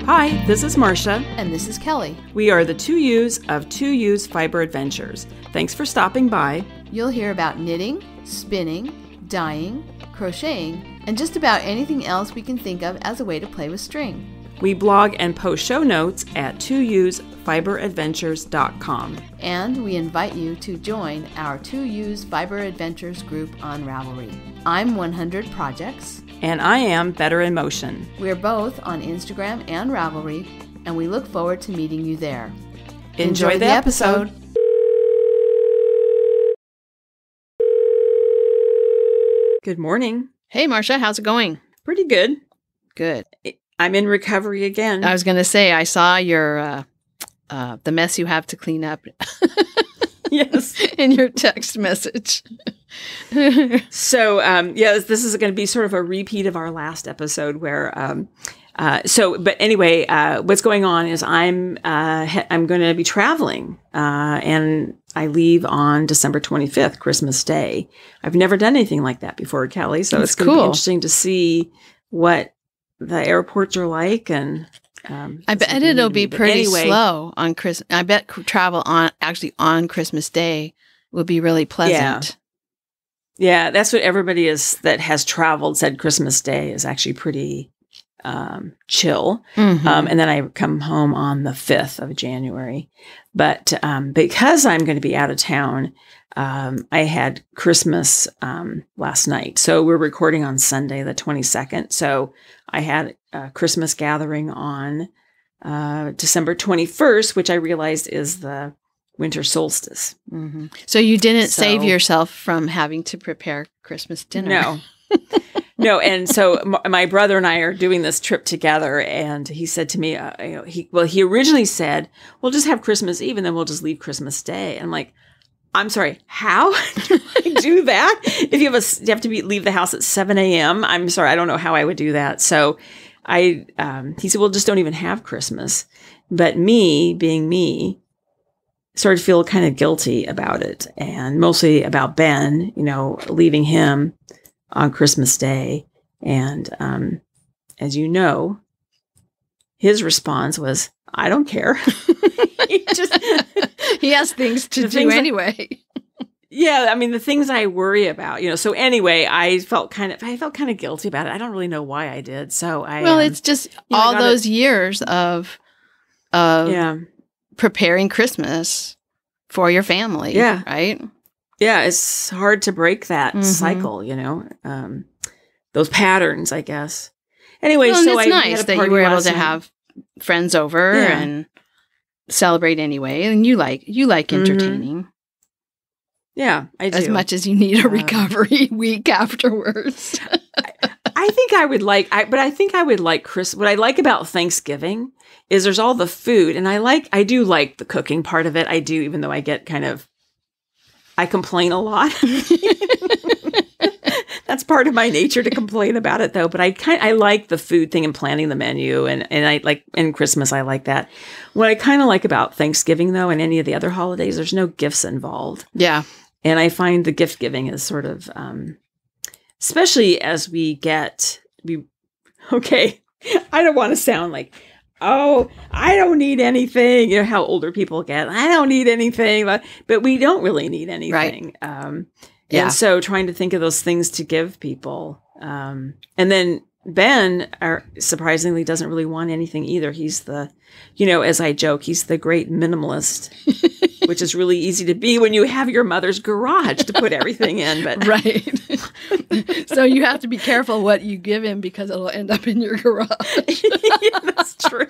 Hi, this is Marsha. And this is Kelly. We are the Two Ewes of Two Ewes Fiber Adventures. Thanks for stopping by. You'll hear about knitting, spinning, dyeing, crocheting, and just about anything else we can think of as a way to play with string. We blog and post show notes at twoewesfiberadventures.com. And we invite you to join our Two Ewes Fiber Adventures group on Ravelry. I'm 100 Projects. And I am Better in Motion. We're both on Instagram and Ravelry, and we look forward to meeting you there. Enjoy the episode. Good morning. Hey, Marsha, how's it going? Pretty good. Good. I'm in recovery again. I was going to say, I saw your the mess you have to clean up. Yes. In your text message. So, this is going to be sort of a repeat of our last episode where, but anyway, what's going on is I'm going to be traveling, and I leave on December 25th, Christmas Day. I've never done anything like that before, Kelly. So it's going to be interesting to see what the airports are like, and I bet it'll be pretty slow on Christmas. I bet travel on Christmas Day will be really pleasant. Yeah, that's what everybody that has traveled said. Christmas Day is actually pretty chill. Mm-hmm. And then I come home on the 5th of January. But because I'm going to be out of town, I had Christmas last night. So we're recording on Sunday, the 22nd. So I had a Christmas gathering on December 21st, which I realized is the winter solstice. Mm-hmm. So you didn't save yourself from having to prepare Christmas dinner. No. No. And so my brother and I are doing this trip together, and he said to me, he originally said, we'll just have Christmas Eve and then we'll just leave Christmas Day. And I'm like, I'm sorry, how do I do that? If you have to leave the house at 7 a.m., I'm sorry, I don't know how I would do that. So he said, well, just don't even have Christmas. But me, being me, started to feel kind of guilty about it, and mostly about Ben, leaving him on Christmas Day. And as you know, his response was, I don't care. He has things to do anyway. Yeah, I mean, the things I worry about, So anyway, I felt kind of guilty about it. I don't really know why I did. So it's just all those years of preparing Christmas for your family. Yeah. Right. Yeah. It's hard to break that cycle, those patterns, I guess. Anyway, so it's nice that you were able to have friends over and celebrate anyway. And you like entertaining. Yeah, I do. As much as you need a recovery week afterwards. I think I would like Christmas. What I like about Thanksgiving is there's all the food, and I do like the cooking part of it. I do, even though I complain a lot. That's part of my nature to complain about it, though. But I like the food thing and planning the menu, and I like in Christmas I like that. What I kind of like about Thanksgiving, though, and any of the other holidays, there's no gifts involved. Yeah, and I find the gift giving is sort of, especially as we get okay. I don't want to sound like, oh, I don't need anything. You know how older people get. I don't need anything, but we don't really need anything. Right. And so trying to think of those things to give people. And then Ben, surprisingly, doesn't really want anything either. He's the, as I joke, he's the great minimalist, which is really easy to be when you have your mother's garage to put everything in. But right. So you have to be careful what you give him because it'll end up in your garage. Yeah, that's true.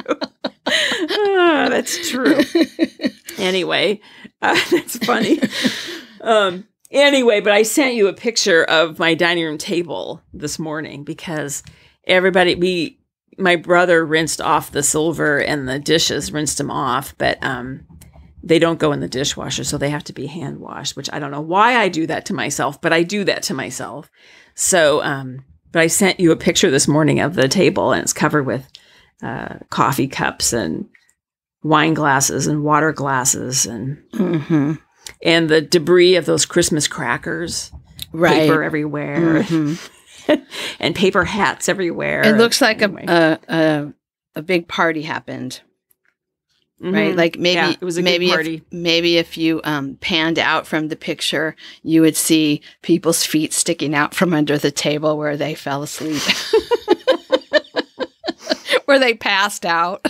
That's true. Anyway, that's funny. Anyway, but I sent you a picture of my dining room table this morning because my brother rinsed off the silver and the dishes, rinsed them off, but they don't go in the dishwasher, so they have to be hand washed, which I don't know why I do that to myself, but I do that to myself. So, but I sent you a picture this morning of the table, and it's covered with coffee cups and wine glasses and water glasses and and the debris of those Christmas crackers, paper everywhere, and paper hats everywhere. It looks like a a big party happened. Right, like maybe it was a good party. Maybe if you panned out from the picture, you would see people's feet sticking out from under the table where they fell asleep, where they passed out.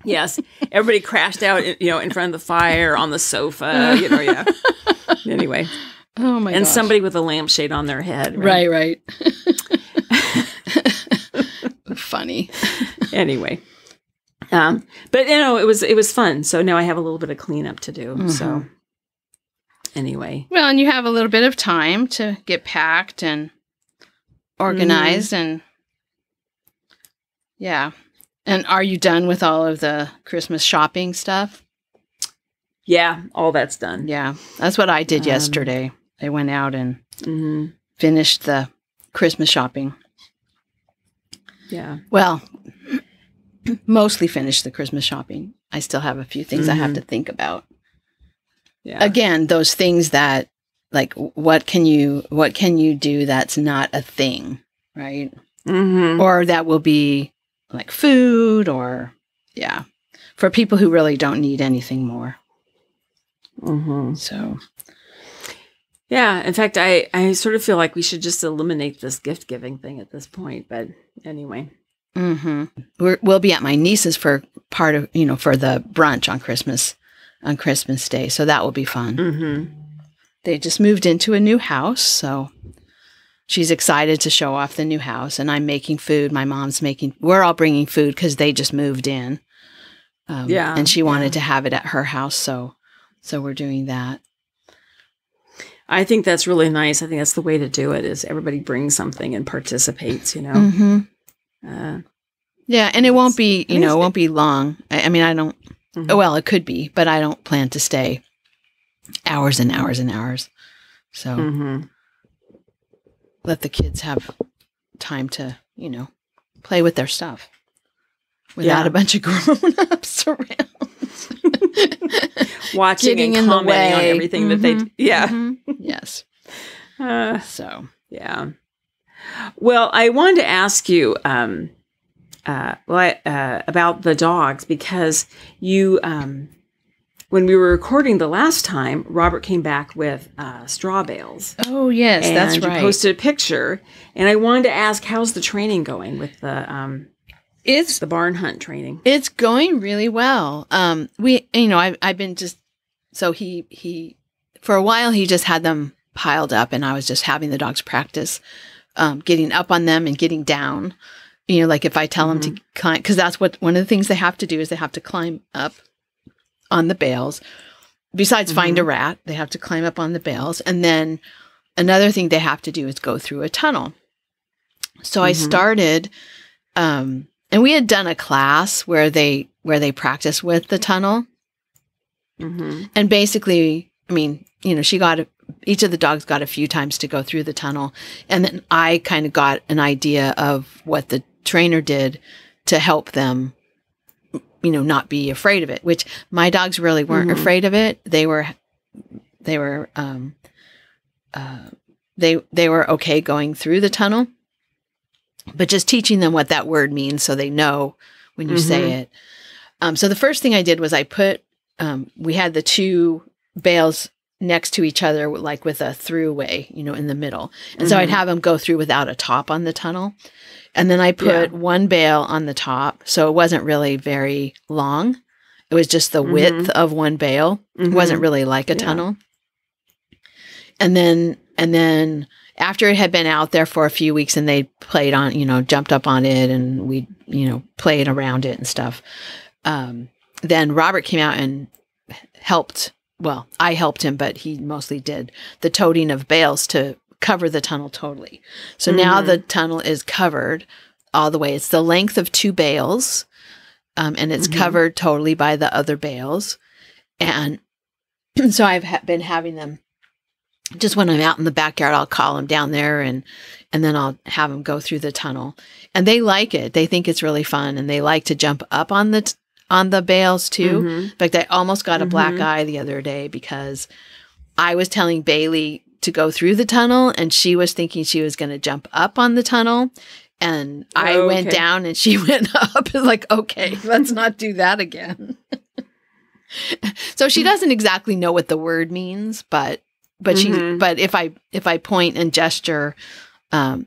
Yes, everybody crashed out, in front of the fire on the sofa. Yeah. Anyway, oh my! And somebody with a lampshade on their head. Right. Funny. Anyway. But it was fun. So now I have a little bit of cleanup to do. Mm-hmm. So anyway. Well, and you have a little bit of time to get packed and organized and yeah. And are you done with all of the Christmas shopping stuff? Yeah, all that's done. Yeah. That's what I did yesterday. I went out and finished the Christmas shopping. Yeah. Well, mostly finished the Christmas shopping. I still have a few things I have to think about. Yeah. Again, those things that like what can you do that's not a thing, right? Mm-hmm. Or that will be like food or for people who really don't need anything more. Mm-hmm. So yeah, in fact, I sort of feel like we should just eliminate this gift giving thing at this point. But anyway. Mm-hmm. We'll be at my niece's for part of, for the brunch on Christmas Day. So that will be fun. Mm-hmm. They just moved into a new house. So she's excited to show off the new house. And I'm making food. My mom's we're all bringing food because they just moved in. And she wanted to have it at her house. So we're doing that. I think that's really nice. I think that's the way to do it is everybody brings something and participates, Mm-hmm. Yeah, and it won't be, it won't be long. I mean, I don't, well, it could be, but I don't plan to stay hours and hours and hours. So let the kids have time to, play with their stuff without a bunch of grown-ups around. Watching and commenting on everything that they, Yes. So, yeah. Well, I wanted to ask you about the dogs because you, when we were recording the last time, Robert came back with straw bales. Oh, yes, that's right. And you posted a picture, and I wanted to ask, how's the training going with the barn hunt training? It's going really well. I've been just so he for a while he just had them piled up, and I was just having the dogs practice. Getting up on them and getting down, like if I tell them to climb, because that's one of the things they have to do is they have to climb up on the bales. Besides find a rat, they have to climb up on the bales. And then another thing they have to do is go through a tunnel. So I started, and we had done a class where they practice with the tunnel. And basically, I mean, each of the dogs got a few times to go through the tunnel. And then I kind of got an idea of what the trainer did to help them, not be afraid of it, which my dogs really weren't afraid of it. They were okay going through the tunnel, but just teaching them what that word means so they know when you say it. So the first thing I did was I put, we had the two bales next to each other, like with a throughway, in the middle. And so I'd have them go through without a top on the tunnel. And then I put one bale on the top. So it wasn't really very long. It was just the width of one bale. It wasn't really like a tunnel. And then after it had been out there for a few weeks and they played on, jumped up on it and we, played around it and stuff. Then Robert came out and helped. Well, I helped him, but he mostly did the toting of bales to cover the tunnel totally. So now the tunnel is covered all the way. It's the length of two bales, and it's covered totally by the other bales. And so I've been having them, just when I'm out in the backyard, I'll call them down there and then I'll have them go through the tunnel. And they like it. They think it's really fun, and they like to jump up on the bales too. In fact, I almost got a black eye the other day because I was telling Bailey to go through the tunnel and she was thinking she was going to jump up on the tunnel. And I went down and she went up. Like, okay, let's not do that again. So she doesn't exactly know what the word means, but if I point and gesture,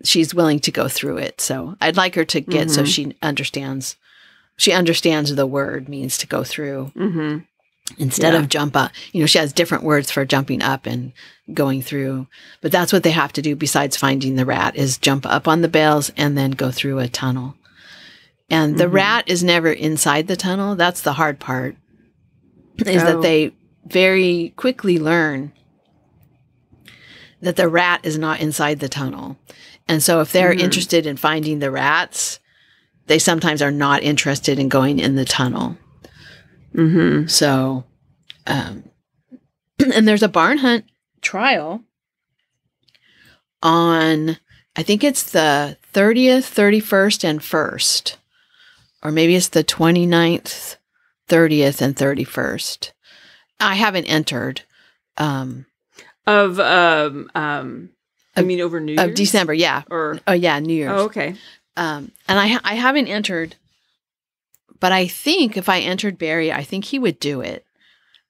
she's willing to go through it. So I'd like her to get so she understands the word means to go through instead of jump up. You know, she has different words for jumping up and going through, but that's what they have to do besides finding the rat is jump up on the bales and then go through a tunnel. And the rat is never inside the tunnel. That's the hard part, is that they very quickly learn that the rat is not inside the tunnel. And so if they're interested in finding the rats, they sometimes are not interested in going in the tunnel. So, and there's a barn hunt trial on, I think it's the 30th, 31st, and 1st. Or maybe it's the 29th, 30th, and 31st. I haven't entered. I mean, over New Year's? Of December, yeah. New Year's. Oh, okay. And I haven't entered, but I think if I entered Barry, I think he would do it.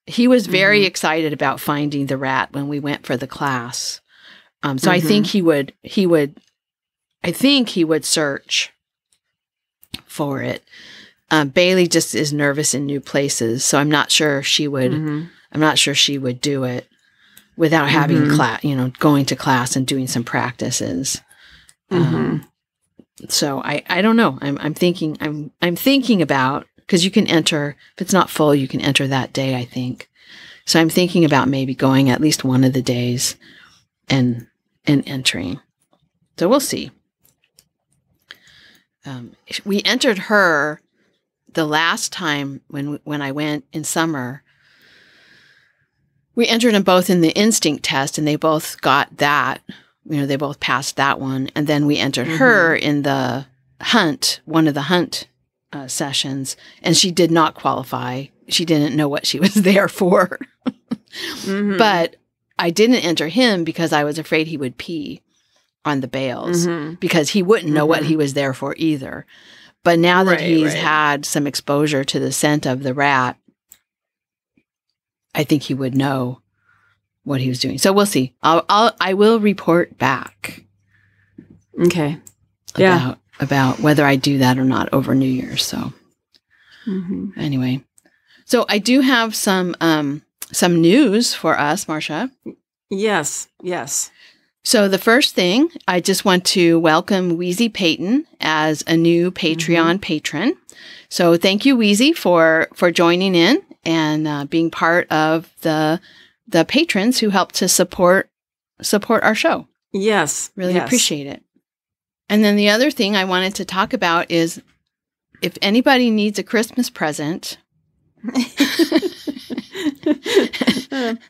He was very excited about finding the rat when we went for the class. So I think he would search for it. Bailey just is nervous in new places, so I'm not sure she would. I'm not sure she would do it without having class, going to class and doing some practices. So I don't know. I'm thinking about, because you can enter, if it's not full, you can enter that day, I think. So I'm thinking about maybe going at least one of the days and entering. So we'll see. We entered her the last time when I went in summer. We entered them both in the instinct test, and they both got that. They both passed that one. And then we entered her in the hunt, one of the hunt sessions, and she did not qualify. She didn't know what she was there for. But I didn't enter him because I was afraid he would pee on the bales because he wouldn't know what he was there for either. But now that he's had some exposure to the scent of the rat, I think he would know what he was doing. So we'll see. I will report back. Okay. About whether I do that or not over New Year's. So anyway, so I do have some news for us, Marsha. Yes. So the first thing, I just want to welcome Wheezy Payton as a new Patreon patron. So thank you, Wheezy, for joining in and being part of the patrons who help to support our show. Yes. Really appreciate it. And then the other thing I wanted to talk about is if anybody needs a Christmas present.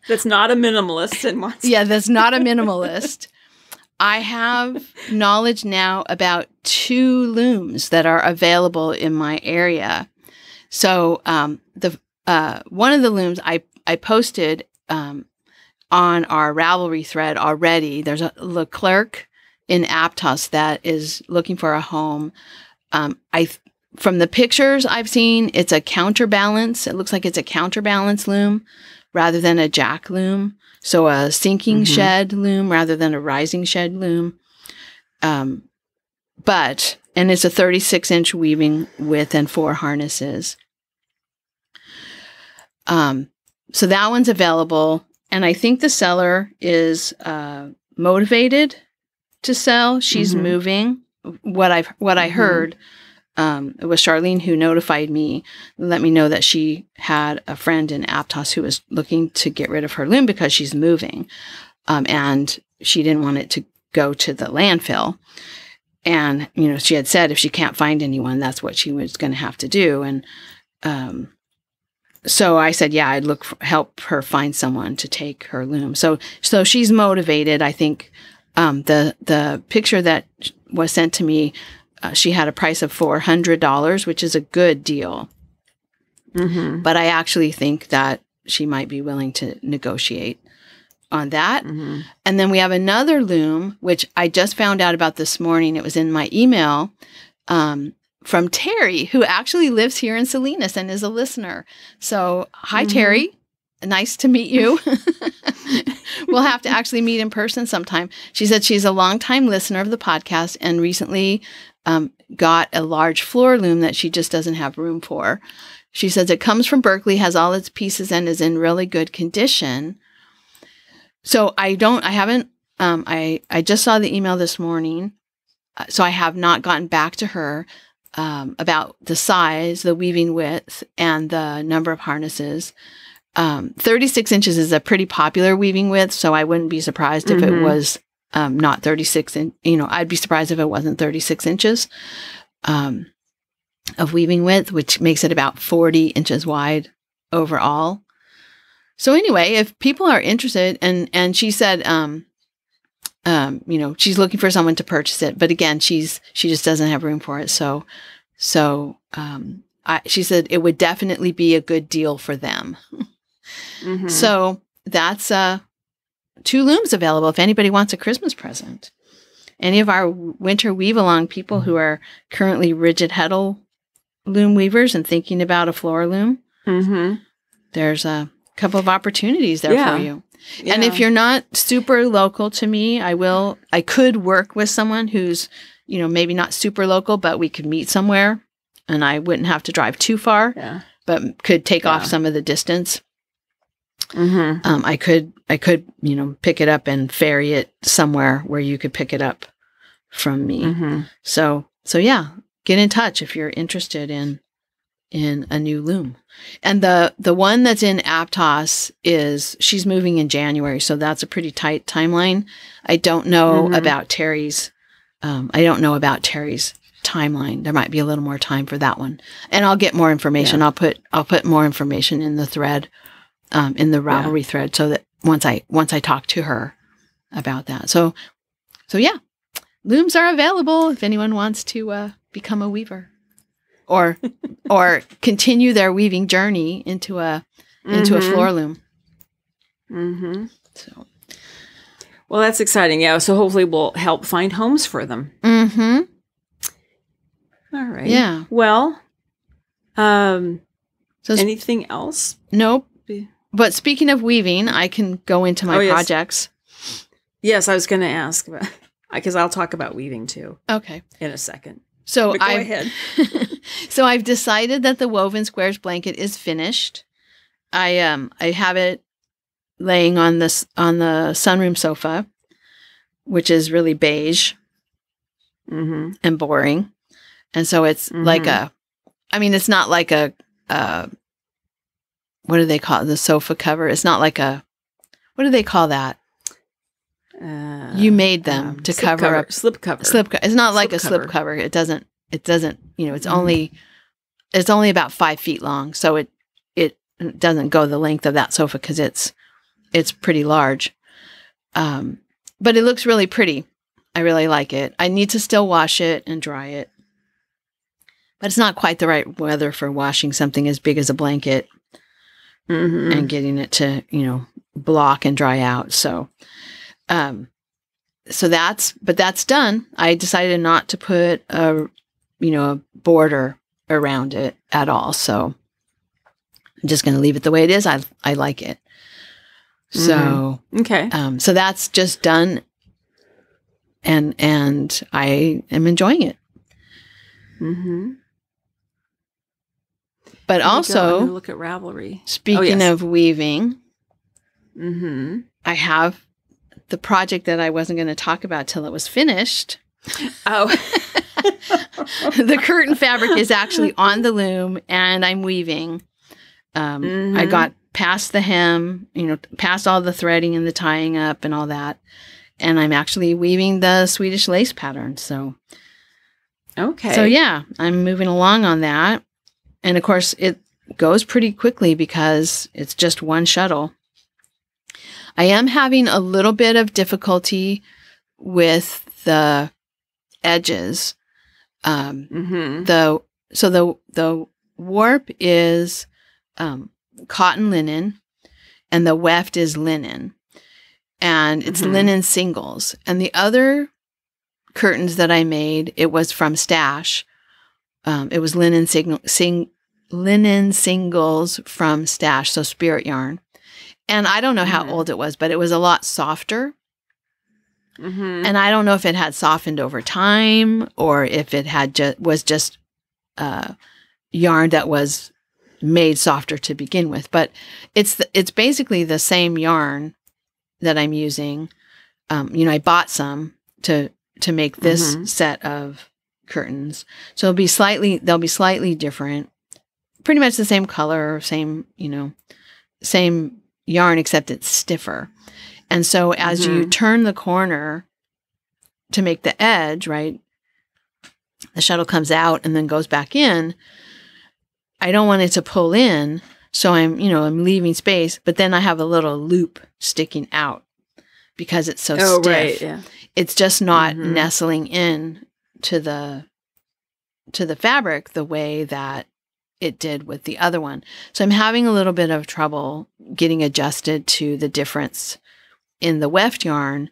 That's not a minimalist and wants. Yeah, that's not a minimalist. I have knowledge now about 2 looms that are available in my area. So the one of the looms I posted on our Ravelry thread already. There's a LeClerc in Aptos that is looking for a home. From the pictures I've seen, it's a counterbalance. It looks like it's a counterbalance loom rather than a jack loom. So a sinking shed loom rather than a rising shed loom. And it's a 36-inch weaving width and 4 harnesses. So that one's available. And I think the seller is motivated to sell. She's moving. What I heard, it was Charlene who notified me, let me know that she had a friend in Aptos who was looking to get rid of her loom because she's moving. And she didn't want it to go to the landfill. And, she had said if she can't find anyone, that's what she was going to have to do. And so I said, yeah, I'd help her find someone to take her loom. So she's motivated. I think the picture that was sent to me, she had a price of $400, which is a good deal. But I actually think that she might be willing to negotiate on that. And then we have another loom, which I just found out about this morning. It was in my email from Terry, who actually lives here in Salinas and is a listener. So, hi, Terry. Nice to meet you. We'll have to actually meet in person sometime. She said she's a longtime listener of the podcast and recently got a large floor loom that she just doesn't have room for. She says it comes from Berkeley, has all its pieces, and is in really good condition. So I just saw the email this morning. So I have not gotten back to her about the size, the weaving width, and the number of harnesses. 36 inches is a pretty popular weaving width, so I wouldn't be surprised if it was not 36. I'd be surprised if it wasn't 36 inches of weaving width, which makes it about 40 inches wide overall. So anyway, if people are interested, and she said, she's looking for someone to purchase it, but again, she just doesn't have room for it. So she said it would definitely be a good deal for them. So that's 2 looms available if anybody wants a Christmas present. Any of our winter weave along people who are currently rigid heddle loom weavers and thinking about a floor loom, there's a couple of opportunities there for you. Yeah. And if you're not super local to me, I could work with someone who's, maybe not super local, but we could meet somewhere and I wouldn't have to drive too far, but could take off some of the distance. I could, pick it up and ferry it somewhere where you could pick it up from me. So yeah, get in touch if you're interested in a new loom. And the one that's in Aptos she's moving in January. So that's a pretty tight timeline. I don't know about Terry's, timeline. There might be a little more time for that one. And I'll get more information. I'll put more information in the thread, in the Ravelry thread, so that once I talk to her about that. So yeah, looms are available if anyone wants to become a weaver, or continue their weaving journey into a floor loom. So, well, that's exciting. Yeah. So hopefully we'll help find homes for them. All right. Yeah. Well, so anything else? Nope. But speaking of weaving, I can go into my projects. Yes, I was going to ask about, because I'll talk about weaving too. Okay. In a second. So go ahead. So I've decided that the woven squares blanket is finished. I have it laying on the sunroom sofa, which is really beige and boring. And so it's like it's not like a what do they call it? The sofa cover? It's not like what do they call that? You made them to cover up slip cover. It's not like a slip cover. It doesn't. It's only about 5 feet long, so it doesn't go the length of that sofa because it's pretty large. But it looks really pretty. I really like it. I need to still wash it and dry it, but it's not quite the right weather for washing something as big as a blanket and getting it to block and dry out. So. That's done. I decided not to put a border around it at all. So I'm just going to leave it the way it is. I like it. So, okay. So that's just done. And I am enjoying it. But also, look at Ravelry. Speaking of weaving, I have the project that I wasn't going to talk about till it was finished. Oh. The curtain fabric is actually on the loom and I'm weaving. I got past the hem, past all the threading and the tying up and all that. And I'm actually weaving the Swedish lace pattern. So, okay. So yeah, I'm moving along on that. And of course it goes pretty quickly because it's just one shuttle. I am having a little bit of difficulty with the edges. The warp is cotton linen, and the weft is linen. and it's linen singles. And the other curtains that I made, it was from Stash. It was linen singles from Stash, so Spirit yarn. And I don't know how old it was, but it was a lot softer. And I don't know if it had softened over time or if it had was just yarn that was made softer to begin with. But it's basically the same yarn that I'm using. I bought some to make this set of curtains. So they'll be slightly different. Pretty much the same color, same yarn, except it's stiffer. And so as you turn the corner to make the edge, right, the shuttle comes out and then goes back in. I don't want it to pull in, so I'm leaving space, but then I have a little loop sticking out because it's so stiff. Right, yeah. It's just not nestling in to the fabric the way that it did with the other one. So I'm having a little bit of trouble getting adjusted to the difference in the weft yarn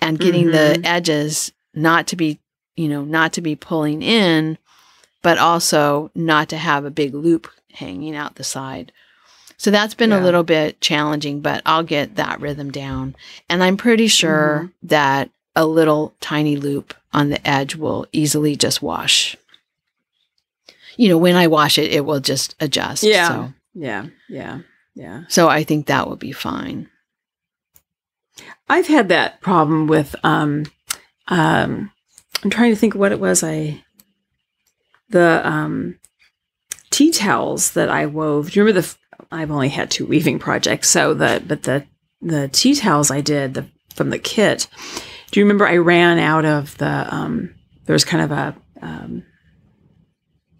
and getting the edges not to be pulling in, but also not to have a big loop hanging out the side. So that's been a little bit challenging, but I'll get that rhythm down. And I'm pretty sure that a little tiny loop on the edge will easily just wash. When I wash it, it will just adjust. Yeah. So. Yeah. So I think that will be fine. I've had that problem with, I'm trying to think what it was. The tea towels that I wove. Do you remember I've only had 2 weaving projects. So the tea towels I did from the kit. Do you remember I ran out of there was kind of a,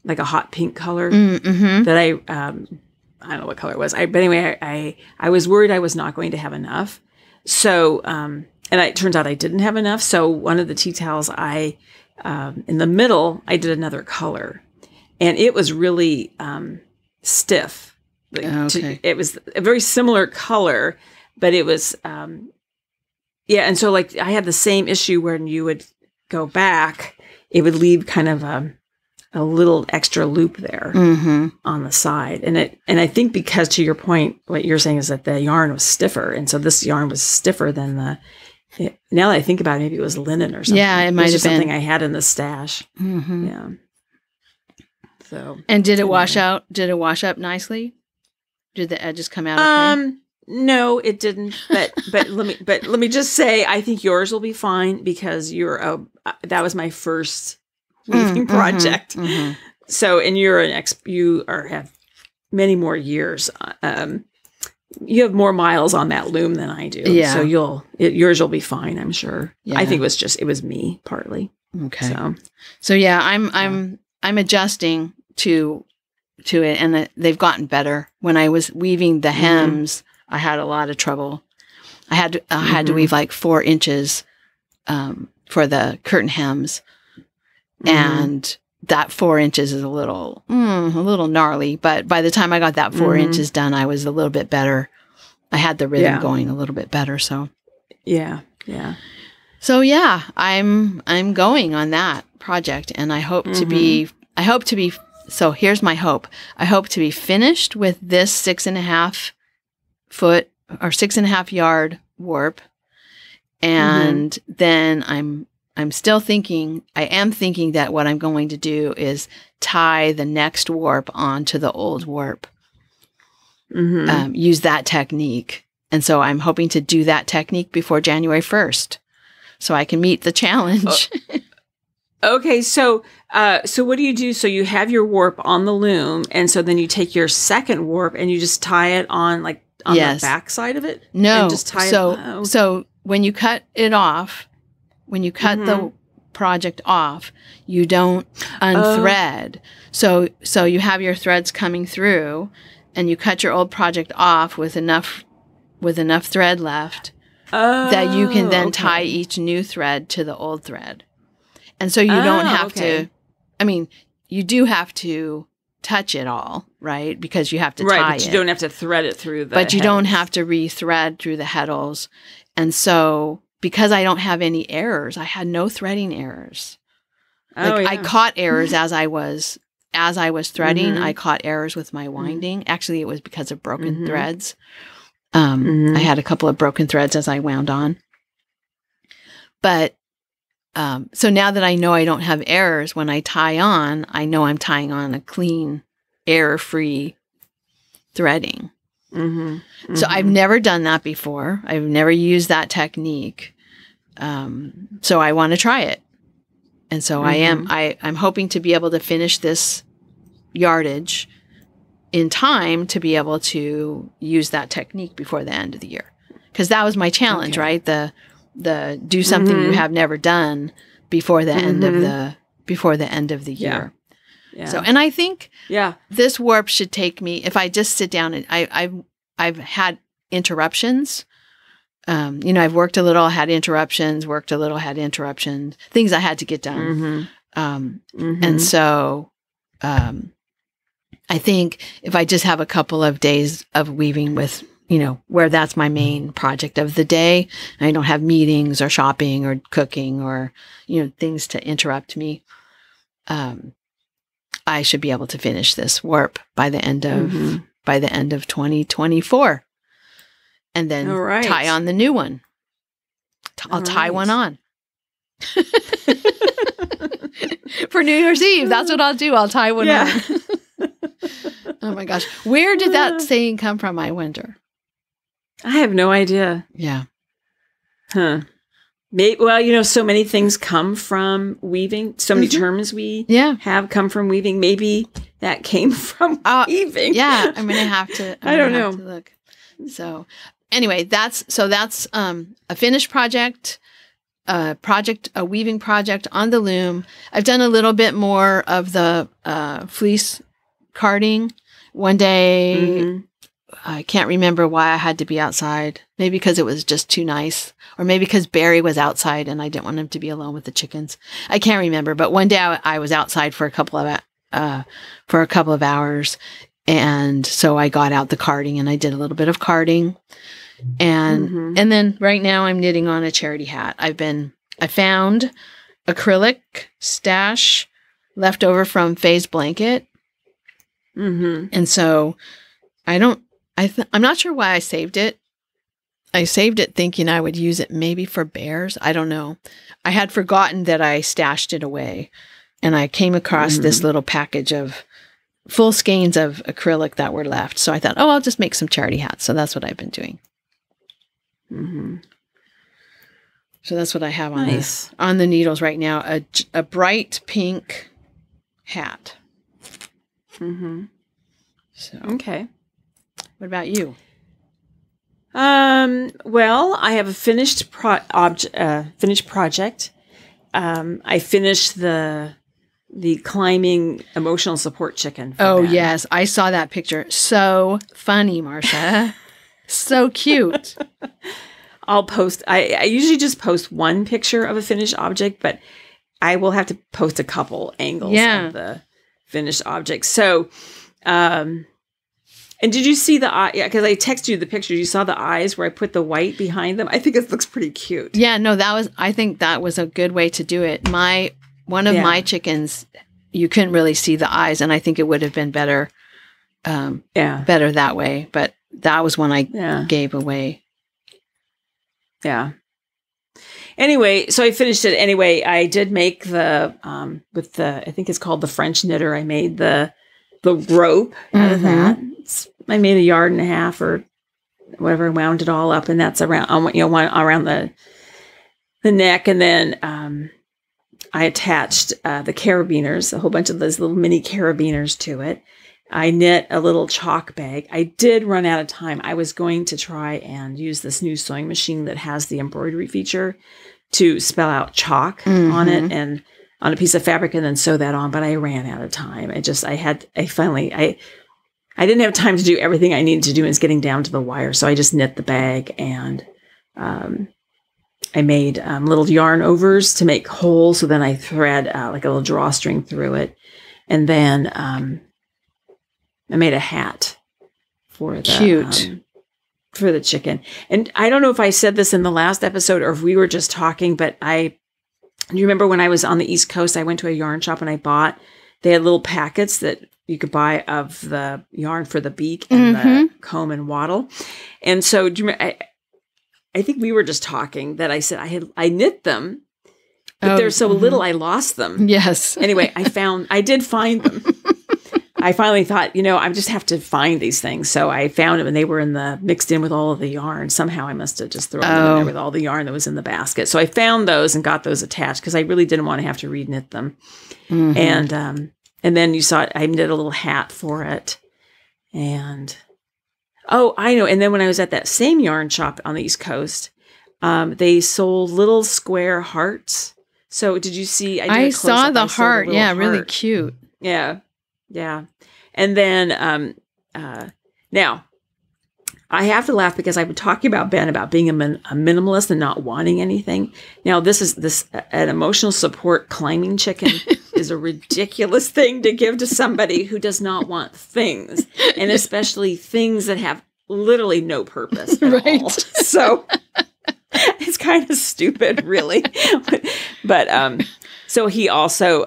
like a hot pink color that I don't know what color it was. But anyway, I was worried I was not going to have enough. So, and it turns out I didn't have enough. So one of the tea towels in the middle, I did another color and it was really, stiff. It was a very similar color, but it was, and so I had the same issue when you would go back, it would leave kind of a little extra loop there on the side. And I think because, to your point, what you're saying is that the yarn was stiffer. And so this yarn was stiffer than now that I think about it, maybe it was linen or something. Yeah, it might have been something I had in the stash. Yeah. So. And did it wash out? Did it wash up nicely? Did the edges come out okay? No, it didn't. But let me just say, I think yours will be fine because that was my first weaving project. So, and you're have many more years. You have more miles on that loom than I do. Yeah. So yours will be fine, I'm sure. Yeah. I think it was me partly. Okay. So yeah, I'm adjusting to it, and they've gotten better. When I was weaving the hems, I had a lot of trouble. I had to weave like 4 inches for the curtain hems. And that 4 inches is a little gnarly, but by the time I got that 4 inches done, I was a little bit better. I had the rhythm going a little bit better. So, yeah. So yeah, I'm going on that project, and I hope to be. So here's my hope. I hope to be finished with this 6.5 foot or 6.5 yard warp, and then I am thinking that what I'm going to do is tie the next warp onto the old warp. Use that technique. And so I'm hoping to do that technique before January 1st so I can meet the challenge. Okay. So what do you do? So you have your warp on the loom, and so then you take your second warp and you just tie it on the back side of it? No. And just tie it. So when you cut it off, when you cut the project off, you don't unthread. So you have your threads coming through, and you cut your old project off with enough thread left that you can then tie each new thread to the old thread. And so you don't have to, I mean, you do have to touch it all, right? Because you have to tie it. But you don't have to thread it through the But you heddles. don't have to re-thread through the heddles. And so because I don't have any errors, I had no threading errors. I caught errors as I was threading. I caught errors with my winding. Actually, it was because of broken threads. I had a couple of broken threads as I wound on. But so now that I know I don't have errors, when I tie on, I know I'm tying on a clean, error-free threading. So I've never done that before. I've never used that technique. So I want to try it. And so I'm hoping to be able to finish this yardage in time to be able to use that technique before the end of the year. Because that was my challenge, right? The do something you have never done before the end of the year. Yeah. So, and I think this warp should take me, if I just sit down and I've had interruptions. I've worked a little, had interruptions, things I had to get done. And so, I think if I just have a couple of days of weaving with, where that's my main project of the day, and I don't have meetings or shopping or cooking or, things to interrupt me, I should be able to finish this warp by the end of 2024. And then tie on the new one. I'll tie one on. For New Year's Eve. That's what I'll do. I'll tie one on. Oh my gosh. Where did that saying come from, I wonder? I have no idea. Yeah. Huh. Well, so many things come from weaving. So many terms we have come from weaving. Maybe that came from weaving. Yeah. I'm going to have to. I don't know. To look. So anyway, that's a finished project, a weaving project on the loom. I've done a little bit more of the fleece carding. One day, I can't remember why I had to be outside. Maybe because it was just too nice, or maybe because Barry was outside and I didn't want him to be alone with the chickens. I can't remember, but one day I was outside for a couple of hours. And so I got out the carding and I did a little bit of carding. And then right now I'm knitting on a charity hat. I found acrylic stash left over from Faye's blanket. And so I'm not sure why I saved it. I saved it thinking I would use it maybe for bears. I don't know. I had forgotten that I stashed it away, and I came across this little package of full skeins of acrylic that were left. So I thought, I'll just make some charity hats. So that's what I've been doing. So that's what I have on the needles right now. A bright pink hat. So okay. What about you? Well, I have a finished project. I finished the climbing emotional support chicken. Oh, yes. I saw that picture. So funny, Marsha. So cute. I'll post. I usually just post one picture of a finished object, but I will have to post a couple angles of the finished object. So, and did you see the eye? Yeah, because I texted you the picture. You saw the eyes where I put the white behind them. I think it looks pretty cute. Yeah, no, I think that was a good way to do it. One of my chickens, you couldn't really see the eyes, and I think it would have been better, better that way. But that was one I gave away. Yeah. Anyway, so I finished it. Anyway, I did make the with the, I think it's called the French knitter. I made the rope out of that. I made 1.5 yards or whatever. I wound it all up, and that's around one around the neck, and then I attached the carabiners, a whole bunch of those little mini carabiners to it. I knit a little chalk bag. I did run out of time. I was going to try and use this new sewing machine that has the embroidery feature to spell out chalk on it and on a piece of fabric and then sew that on, but I ran out of time. I didn't have time to do everything I needed to do, and it's getting down to the wire. So I just knit the bag, and I made little yarn overs to make holes. So then I thread like a little drawstring through it. And then I made a hat for the... Cute. for the chicken. And I don't know if I said this in the last episode or if we were just talking, but you remember when I was on the East Coast, I went to a yarn shop and they had little packets that you could buy of the yarn for the beak and the comb and wattle. And so do you remember, I think we were just talking that I said I knit them, but there's so little I lost them. Yes. Anyway, I did find them. I finally thought, I just have to find these things. So I found them and they were mixed in with all of the yarn. Somehow I must have just thrown them in there with all the yarn that was in the basket. So I found those and got those attached because I really didn't want to have to reknit them. Mm-hmm. And then you saw it, I knit a little hat for it. And I know. And then when I was at that same yarn shop on the East Coast, they sold little square hearts. So did you see? I saw the heart. Yeah, really cute. Yeah. Yeah. And then now I have to laugh because I've been talking about Ben about being a minimalist and not wanting anything. Now an emotional support climbing chicken is a ridiculous thing to give to somebody who does not want things, and especially things that have literally no purpose at all. So it's kind of stupid, really. But so he also,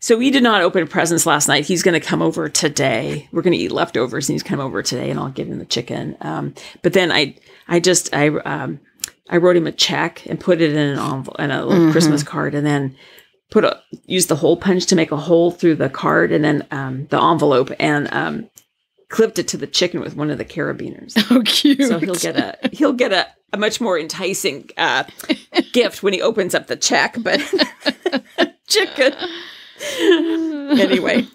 so we did not open presents last night. He's going to come over today. We're going to eat leftovers, and he's come over today, and I'll give him the chicken. But then I wrote him a check and put it in an envelope and a little Christmas card, and then used the hole punch to make a hole through the card, and then the envelope, and clipped it to the chicken with one of the carabiners. Oh, cute! So he'll get a much more enticing gift when he opens up the check, but chicken. Anyway,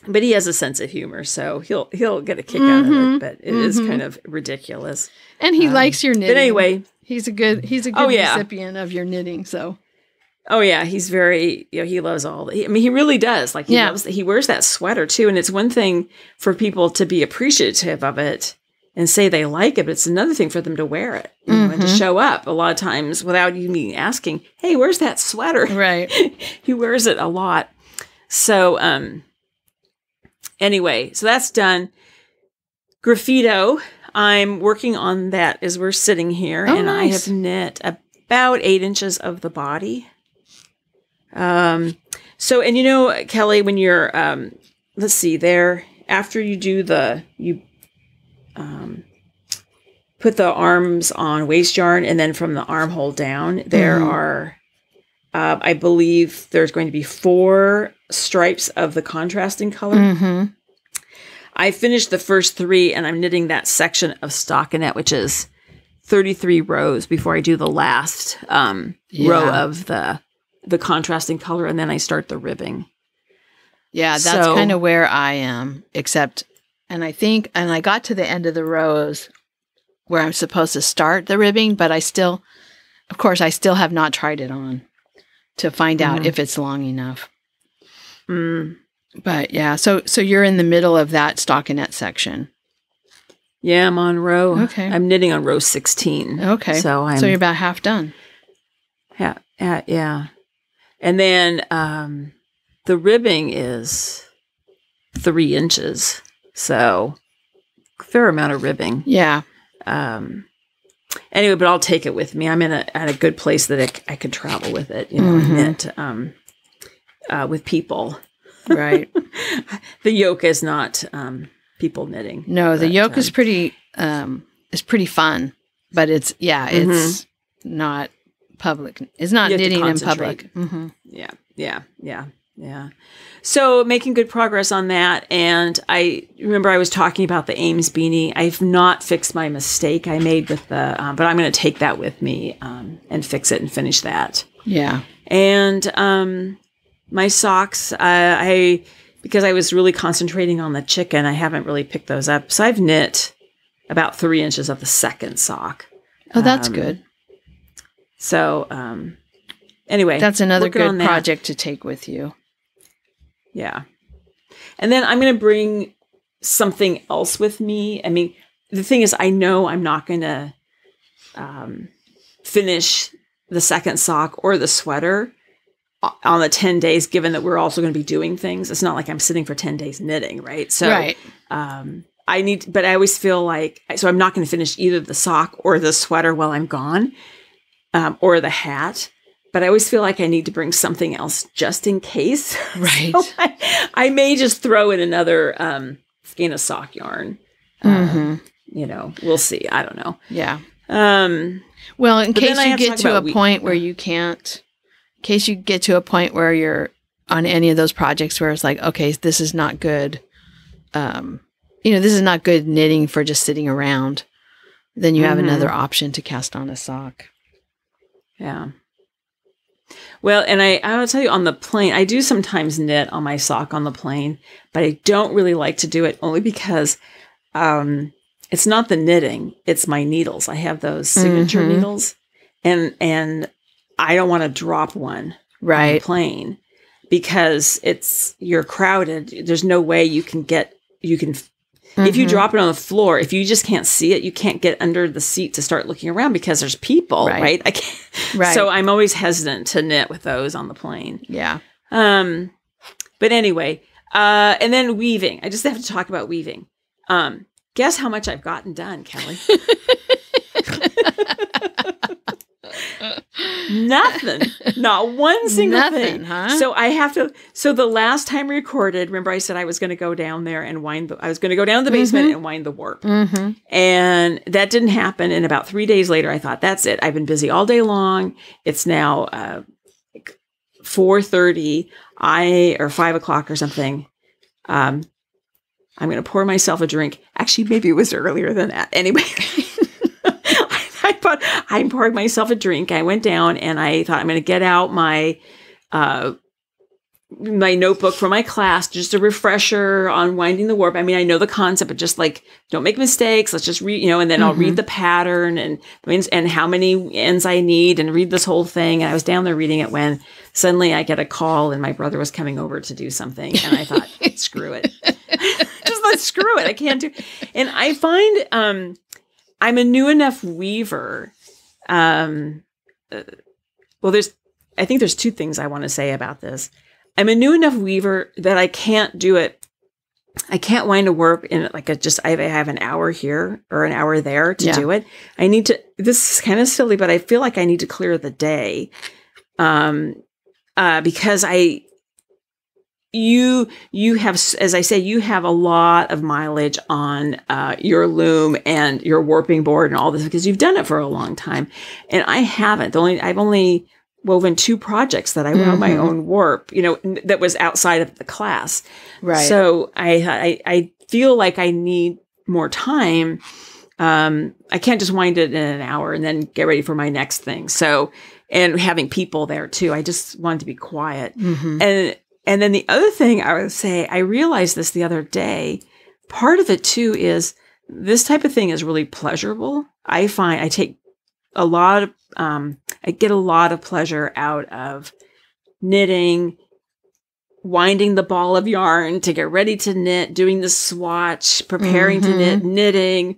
but he has a sense of humor, so he'll get a kick out of it. But it is kind of ridiculous, and he likes your knitting. But anyway, he's a good recipient of your knitting. So. Oh yeah, he's very, he loves he really does. Like he wears that sweater too. And it's one thing for people to be appreciative of it and say they like it, but it's another thing for them to wear it and to show up a lot of times without even asking, hey, where's that sweater? Right. He wears it a lot. So, anyway, so that's done. Graphito, I'm working on that as we're sitting here, and nice. I have knit about 8 inches of the body. So, and Kelly, when you're, let's see there, after you do put the arms on waist yarn, and then from the armhole down, there are, I believe there's going to be 4 stripes of the contrasting color. I finished the first 3, and I'm knitting that section of stockinette, which is 33 rows before I do the last, row of the contrasting color, and then I start the ribbing. Yeah, that's kind of where I am, except, and I got to the end of the rows where I'm supposed to start the ribbing, but I still have not tried it on to find out if it's long enough. But yeah, so you're in the middle of that stockinette section. Yeah, I'm on I'm knitting on row 16. Okay. So you're about half done. Yeah. And then the ribbing is 3 inches. So fair amount of ribbing. Yeah. Anyway, but I'll take it with me. I'm at a good place that I could travel with it, knit with people. Right. The yoke is not people knitting. No, the yoke is pretty fun, but it's not public. It's not knitting in public. Yeah. So making good progress on that. And I remember I was talking about the Ames beanie. I've not fixed my mistake I made with but I'm going to take that with me and fix it and finish that. Yeah. And my socks, because I was really concentrating on the chicken, I haven't really picked those up. So I've knit about 3 inches of the second sock. Oh, that's good. So, anyway. That's another good project to take with you. Yeah. And then I'm going to bring something else with me. I mean, the thing is, I know I'm not going to finish the second sock or the sweater on the 10 days, given that we're also going to be doing things. It's not like I'm sitting for 10 days knitting, right? So, right. but I always feel like, so I'm not going to finish either the sock or the sweater while I'm gone, or the hat. But I always feel like I need to bring something else just in case. Right. So I may just throw in another skein of sock yarn. We'll see. I don't know. Yeah. Well, in case you get to a point where you can't, in case you get to a point where you're on any of those projects where it's like, okay, this is not good. This is not good knitting for just sitting around. Then you have another option to cast on a sock. Yeah. Well, and I will tell you, on the plane, I do sometimes knit on my sock on the plane, but I don't really like to do it only because it's not the knitting, it's my needles. I have those signature needles, and I don't want to drop one on the plane because you're crowded. There's no way you can if you drop it on the floor, if you just can't see it, you can't get under the seat to start looking around because there's people, right? I can't. Right. So I'm always hesitant to knit with those on the plane. Yeah. But anyway, and then weaving. I just have to talk about weaving. Guess how much I've gotten done, Kelly? Nothing. Not one single thing. Huh? So I have to. So the last time we recorded, remember I said I was going to go down there and I was going to go down to the basement and wind the warp. And that didn't happen. And about 3 days later, I thought, that's it. I've been busy all day long. It's now 4:30, or 5 o'clock or something. I'm going to pour myself a drink. Actually, maybe it was earlier than that. Anyway. I poured myself a drink. I went down and I thought I'm going to get out my my notebook for my class, just a refresher on winding the warp. I mean, I know the concept, but just like, don't make mistakes. Let's just read, and then I'll read the pattern and how many ends I need and read this whole thing. And I was down there reading it when suddenly I get a call and my brother was coming over to do something. And I thought, screw it. Just let's screw it. I can't do. And I find, I'm a new enough weaver. I think there's two things I want to say about this. I'm a new enough weaver that I can't do it. I can't wind a warp in like I have an hour here or an hour there to do it. I need to, this is kind of silly, but I feel like I need to clear the day. Because you have, as I say, you have a lot of mileage on your loom and your warping board and all this because you've done it for a long time, and I haven't. I've only woven 2 projects that I wound my own warp, that was outside of the class. Right. So I feel like I need more time. I can't just wind it in an hour and then get ready for my next thing. So, and having people there too, I just wanted to be quiet. And then the other thing I would say, I realized this the other day, part of it too is this type of thing is really pleasurable. I find I take a lot of, I get a lot of pleasure out of knitting, winding the ball of yarn to get ready to knit, doing the swatch, preparing to knit, knitting.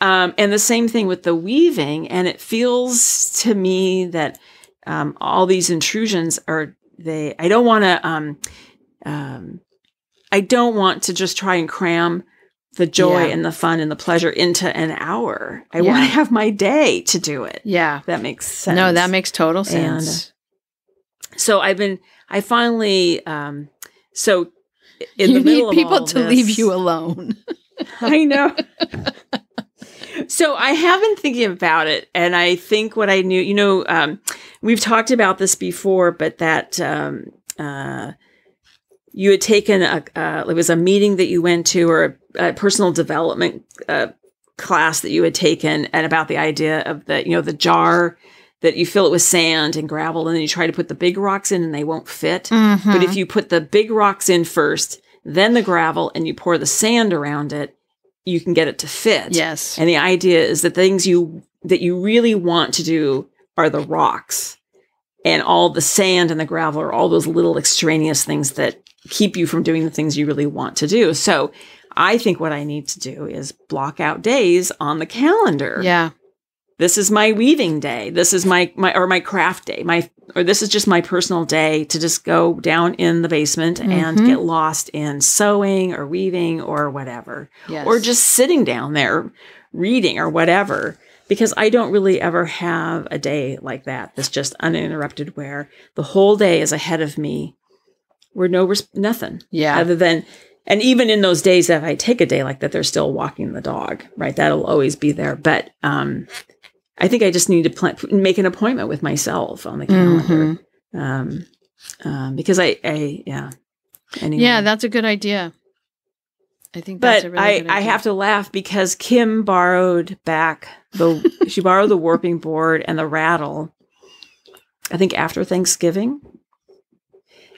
And the same thing with the weaving. And it feels to me that all these intrusions are, I don't want to just try and cram the joy and the fun and the pleasure into an hour. I want to have my day to do it. Yeah. That makes sense. No, that makes total sense. And so I finally, so in the middle of people all to this, leave you alone. I know. So I have been thinking about it, and I think what I knew, we've talked about this before, but that you had taken it was a meeting that you went to, or a personal development class that you had taken, and about the idea of the jar that you fill it with sand and gravel, and then you try to put the big rocks in and they won't fit. But if you put the big rocks in first, then the gravel, and you pour the sand around it, you can get it to fit. Yes. And the idea is that things that you really want to do are the rocks, and all the sand and the gravel are all those little extraneous things that keep you from doing the things you really want to do. So I think what I need to do is block out days on the calendar. Yeah. this is my weaving day. This is my craft day. Or this is just my personal day to just go down in the basement and get lost in sewing or weaving or whatever. Yes. Or just sitting down there reading or whatever. Because I don't really ever have a day like that that's just uninterrupted where the whole day is ahead of me. Where nothing. Yeah. Other than, and even in those days that if I take a day like that, they're still walking the dog, right? That'll always be there. But I think I just need to make an appointment with myself on the calendar. Because Anyway. Yeah, that's a good idea. I think that's a really good idea. I have to laugh because Kim borrowed back she borrowed the warping board and the rattle, I think after Thanksgiving.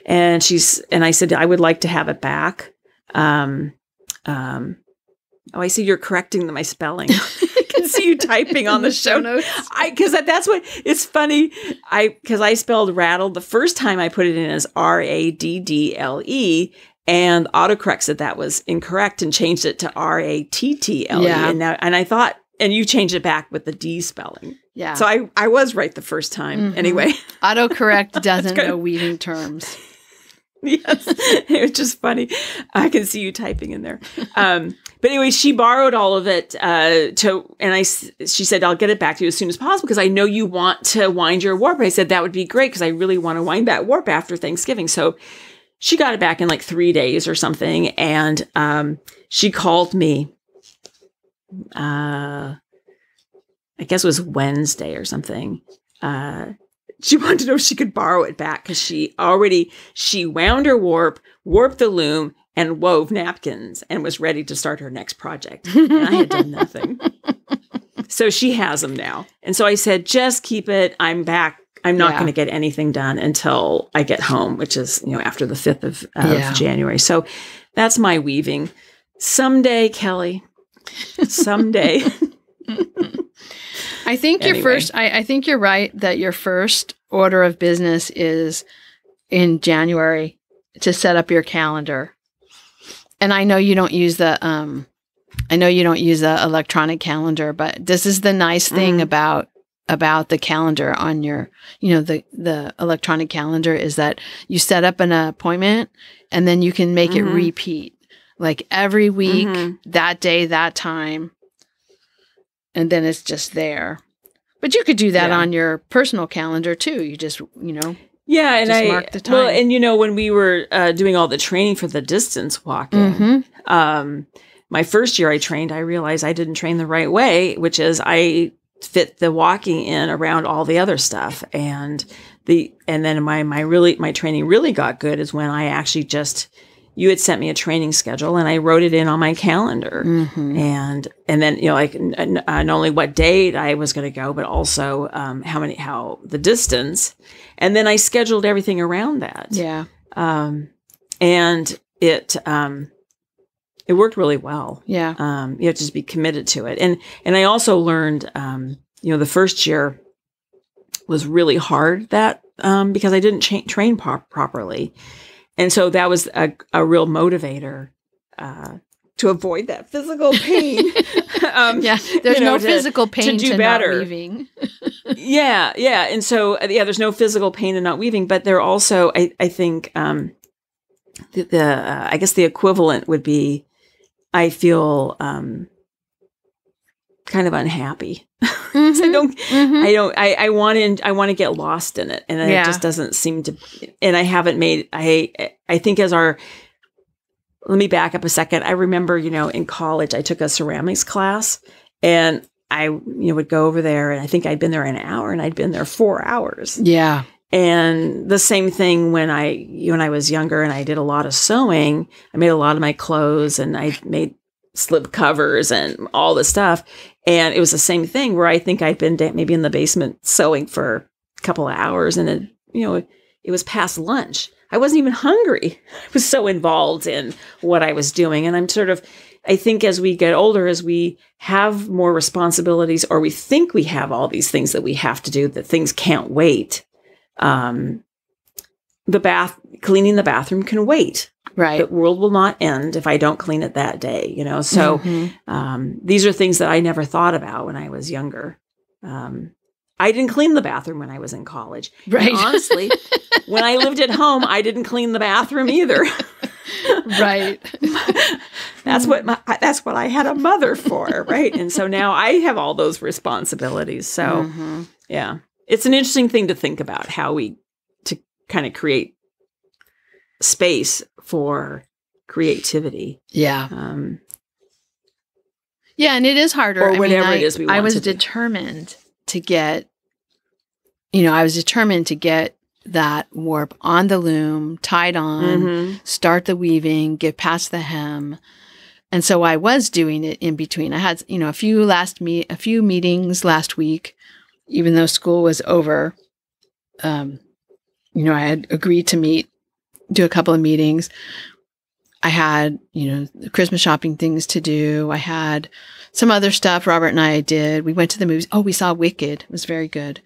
And I said, I would like to have it back. I see you're correcting my spelling. I can see you typing on the show notes. Because that's what, it's funny. Because I spelled rattle. The first time I put it in as RADDLE, and autocorrect said that was incorrect and changed it to RATTLE. Yeah. And I thought, and you changed it back with the D spelling. Yeah. So I was right the first time. Anyway. Autocorrect doesn't know weaving terms. Yes. It was just funny. I can see you typing in there. But anyway, she borrowed all of it she said, I'll get it back to you as soon as possible because I know you want to wind your warp. I said, that would be great because I really want to wind that warp after Thanksgiving. So she got it back in like 3 days or something. And she called me, I guess it was Wednesday or something. She wanted to know if she could borrow it back because she wound her warp, warped the loom, and wove napkins and was ready to start her next project. And I had done nothing. So she has them now. And so I said, just keep it. I'm back. I'm not going to get anything done until I get home, which is, after the 5th of January. So that's my weaving. Someday, Kelly, someday. I think I think you're right that your first order of business is in January to set up your calendar. And I know you don't use the electronic calendar, but this is the nice thing about the calendar on your, the electronic calendar is that you set up an appointment and then you can make it repeat like every week, that day, that time. And then it's just there. But you could do that on your personal calendar too. You just, yeah, and just mark the time. Well, and when we were doing all the training for the distance walking, my first year I trained, I realized I didn't train the right way, which is I fit the walking in around all the other stuff. And then my training really got good is when I actually you had sent me a training schedule and I wrote it in on my calendar. And then, not only what date I was going to go, but also how the distance. And then I scheduled everything around that. Yeah. And it worked really well. Yeah. You have to just be committed to it. And I also learned, the first year was really hard because I didn't train properly. And so that was a real motivator to avoid that physical pain. There's no physical pain to better. Not weaving. Yeah. And so, there's no physical pain in not weaving, but there also, I think, I guess the equivalent would be, I feel kind of unhappy. I want to get lost in it. And it just doesn't seem to, and I haven't made, I think let me back up a second. I remember, in college, I took a ceramics class and I, would go over there and I think I'd been there an hour and I'd been there 4 hours. Yeah. And the same thing when I was younger and I did a lot of sewing, I made a lot of my clothes and I made slip covers and all this stuff. And it was the same thing where I think I'd been maybe in the basement sewing for a couple of hours and it was past lunch. I wasn't even hungry. I was so involved in what I was doing. And I think as we get older, as we have more responsibilities or we think we have all these things that we have to do, that things can't wait. Cleaning the bathroom can wait. Right. The world will not end if I don't clean it that day, So these are things that I never thought about when I was younger. I didn't clean the bathroom when I was in college. Right. And honestly, when I lived at home, I didn't clean the bathroom either. Right. That's what I had a mother for, right? And so now I have all those responsibilities. So, yeah, it's an interesting thing to think about how to kind of create space for creativity. Yeah. Yeah, and it is harder. Or whatever it is we want I was to do. determined to get, I was determined to get that warp on the loom, tied on, start the weaving, get past the hem. And so I was doing it in between. I had, a few meetings last week, even though school was over. I had agreed to do a couple of meetings. I had, the Christmas shopping things to do. I had some other stuff Robert and I did. We went to the movies. Oh, we saw Wicked. It was very good.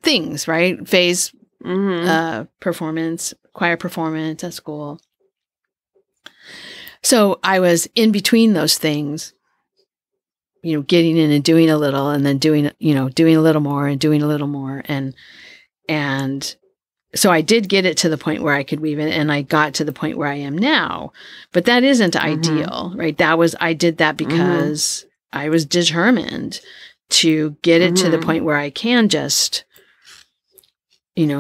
Things, right? Phase performance, choir performance at school. So I was in between those things, getting in and doing a little and then doing a little more and doing a little more. And so I did get it to the point where I could weave it, and I got to the point where I am now. But that isn't ideal, right? I did that because I was determined to get it to the point where I can just,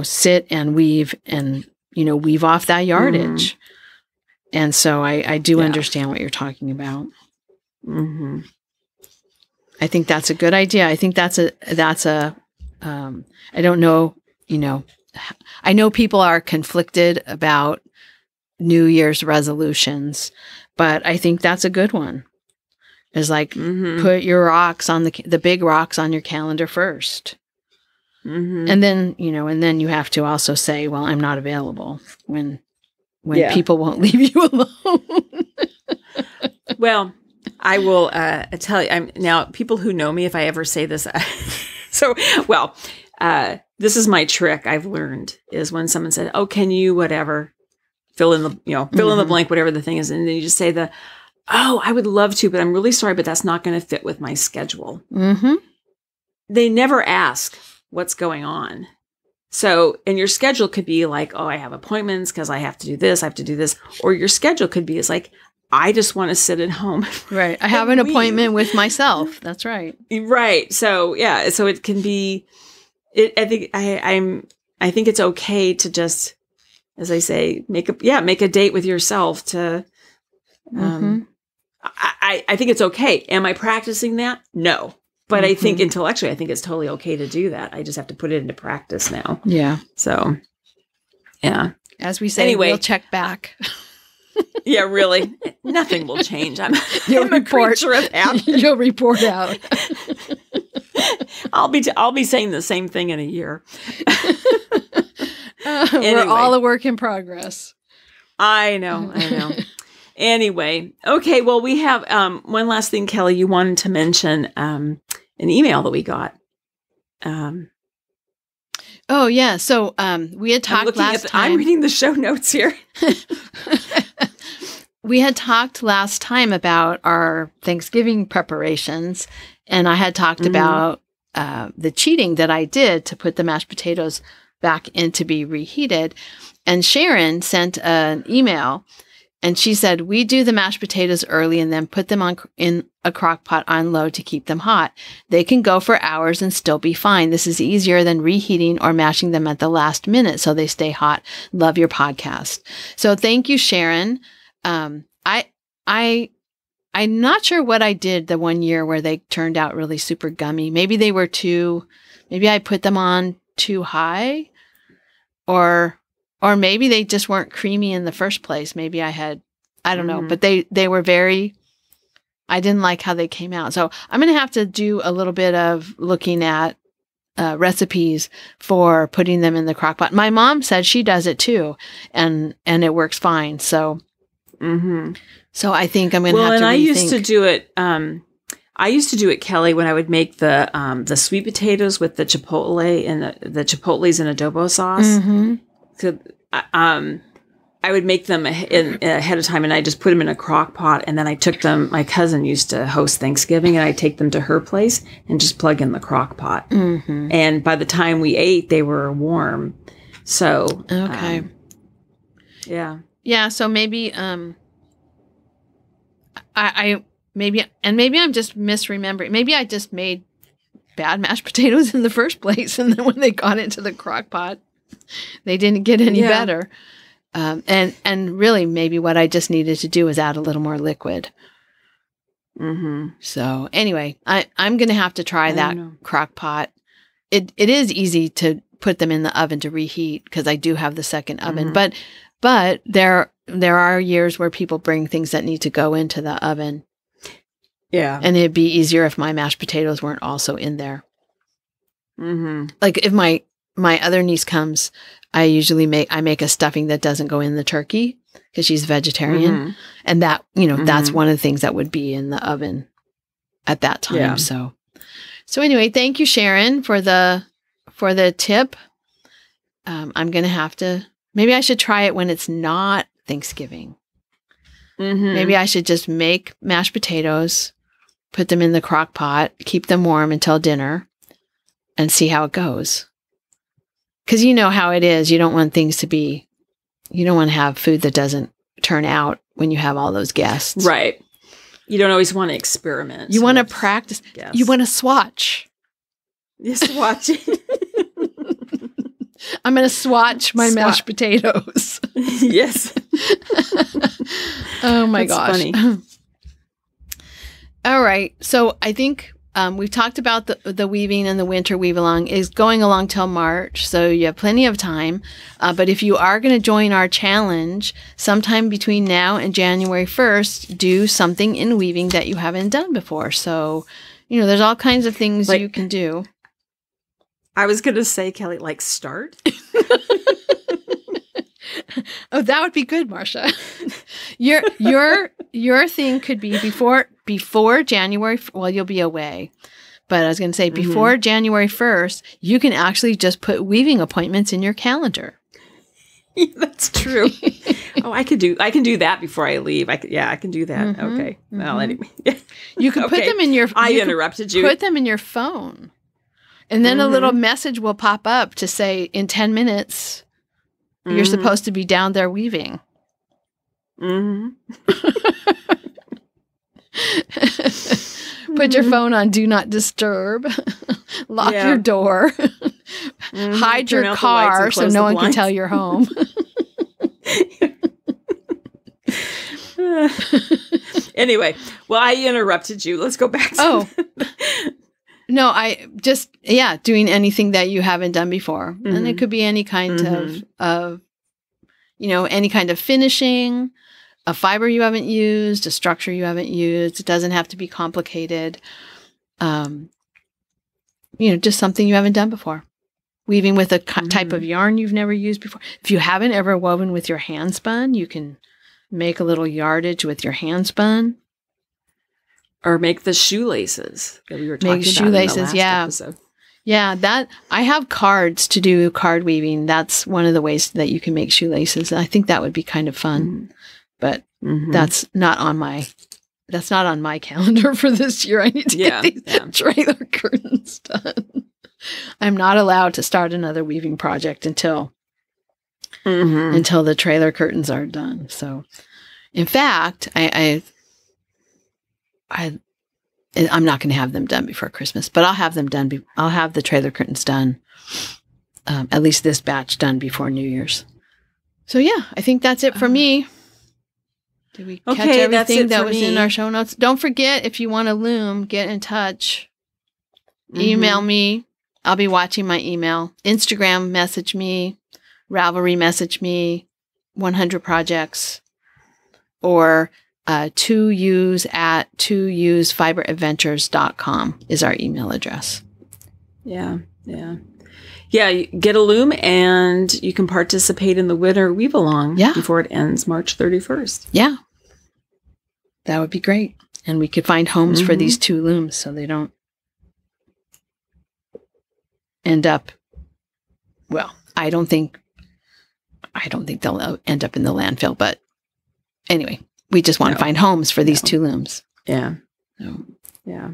sit and weave and, weave off that yardage. And so I do understand what you're talking about. I think that's a good idea. I think that's a I don't know, I know people are conflicted about New Year's resolutions, but I think that's a good one. Is like put your rocks on the big rocks on your calendar first. And then, you have to also say, well, I'm not available when people won't leave you alone. Well, I will tell you, now people who know me, if I ever say this, this is my trick I've learned is when someone said, oh, can you, whatever, fill in the blank, whatever the thing is. And then you just say oh, I would love to, but I'm really sorry, but that's not going to fit with my schedule. They never ask what's going on. So, and your schedule could be like, oh, I have appointments because I have to do this, I have to do this. Or your schedule could be, it's like, I just want to sit at home. Right. I have an appointment with myself. That's right. Right. So, yeah. So it can be, I think it's okay to just, as I say, make a date with yourself to, I think it's okay. Am I practicing that? No. But I think intellectually, I think it's totally okay to do that. I just have to put it into practice now. Yeah. So, yeah. As we say, we'll check back. Yeah, really. Nothing will change. I'm a creature of habit. You'll report out. I'll be saying the same thing in a year. Anyway. We're all a work in progress. I know. Anyway, okay. Well, we have one last thing, Kelly. You wanted to mention an email that we got. Oh yeah. So we had talked last time. I'm reading the show notes here. We had talked last time about our Thanksgiving preparations, and I had talked about the cheating that I did to put the mashed potatoes back in to be reheated. And Sharon sent an email, and she said, we do the mashed potatoes early and then put them in a crock pot on low to keep them hot. They can go for hours and still be fine. This is easier than reheating or mashing them at the last minute so they stay hot. Love your podcast. So thank you, Sharon. I'm not sure what I did the one year where they turned out really super gummy. Maybe I put them on too high, or maybe they just weren't creamy in the first place. Maybe I don't know, but they were I didn't like how they came out. So I'm going to have to do a little bit of looking at recipes for putting them in the crock pot. My mom said she does it too, and it works fine. So, so I think I'm going to have to rethink. And I used to do it, Kelly, when I would make the sweet potatoes with the chipotle and the chipotles and adobo sauce. I would make them ahead of time, and I just put them in a crock pot, and then I took them. My cousin used to host Thanksgiving, and I take them to her place and just plug in the crock pot. Mm-hmm. And by the time we ate, they were warm. So okay, yeah. So maybe maybe I'm just misremembering. Maybe I just made bad mashed potatoes in the first place, and then when they got into the crock pot, they didn't get any better. And really, maybe what I just needed to do was add a little more liquid. Mm-hmm. So anyway, I'm going to have to try that crock pot. It is easy to put them in the oven to reheat because I do have the second oven. But there are years where people bring things that need to go into the oven. Yeah, and it'd be easier if my mashed potatoes weren't also in there. Mm-hmm. Like if my other niece comes, I usually make a stuffing that doesn't go in the turkey because she's vegetarian, and that that's one of the things that would be in the oven at that time. Yeah. So anyway, thank you, Sharon, for the tip. I'm gonna have to. Maybe I should try it when it's not Thanksgiving. Mm-hmm. Maybe I should just make mashed potatoes, put them in the crock pot, keep them warm until dinner, and see how it goes. Because you know how it is. You don't want to have food that doesn't turn out when you have all those guests. Right. You don't always want to experiment. You want to practice. Guests. You want to swatch. You're swatching. I'm going to swatch my mashed potatoes. Yes. Oh my gosh. Funny. All right. So I think we've talked about the weaving, and the winter weave along is going along till March. So you have plenty of time. But if you are going to join our challenge sometime between now and January 1st, do something in weaving that you haven't done before. So, there's all kinds of things you can do. I was going to say, Kelly, like start. Oh, that would be good, Marsha. Your thing could be before January. Well, you'll be away, but I was going to say before January 1st, you can actually just put weaving appointments in your calendar. Yeah, that's true. I can do that before I leave. I can do that. Mm-hmm, okay. Well, anyway, you can put them in your. I interrupted you. Put them in your phone, and then a little message will pop up to say, in 10 minutes, you're supposed to be down there weaving. Put your phone on Do Not Disturb. Lock your door. Hide your car so no one can tell you're home. Anyway, well, I interrupted you. Let's go back to No, I just, doing anything that you haven't done before. And it could be any kind of any kind of finishing, a fiber you haven't used, a structure you haven't used. It doesn't have to be complicated. Just something you haven't done before. Weaving with a type of yarn you've never used before. If you haven't ever woven with your hand spun, you can make a little yardage with your hand spun. Or make the shoelaces that we were talking about in the last episode. Yeah, that I have cards to do card weaving. That's one of the ways that you can make shoelaces. I think that would be kind of fun. But that's not on my calendar for this year. I need to get these trailer curtains done. I'm not allowed to start another weaving project until the trailer curtains are done. So, in fact, I'm not going to have them done before Christmas, but I'll have them done. I'll have the trailer curtains done, at least this batch done before New Year's. So I think that's it for me. Did we catch everything that was in our show notes? Don't forget, if you want to loom, get in touch. Email me. I'll be watching my email. Instagram message me. Ravelry message me. 100 projects. Or 2 Ewes at 2ewesfiberadventures.com is our email address. Yeah, get a loom and you can participate in the winter weave along before it ends March 31st. Yeah. That would be great. And we could find homes for these 2 looms so they don't end up, well, I don't think I don't think they'll end up in the landfill, but anyway, we just want to find homes for these 2 looms. Yeah. Yeah.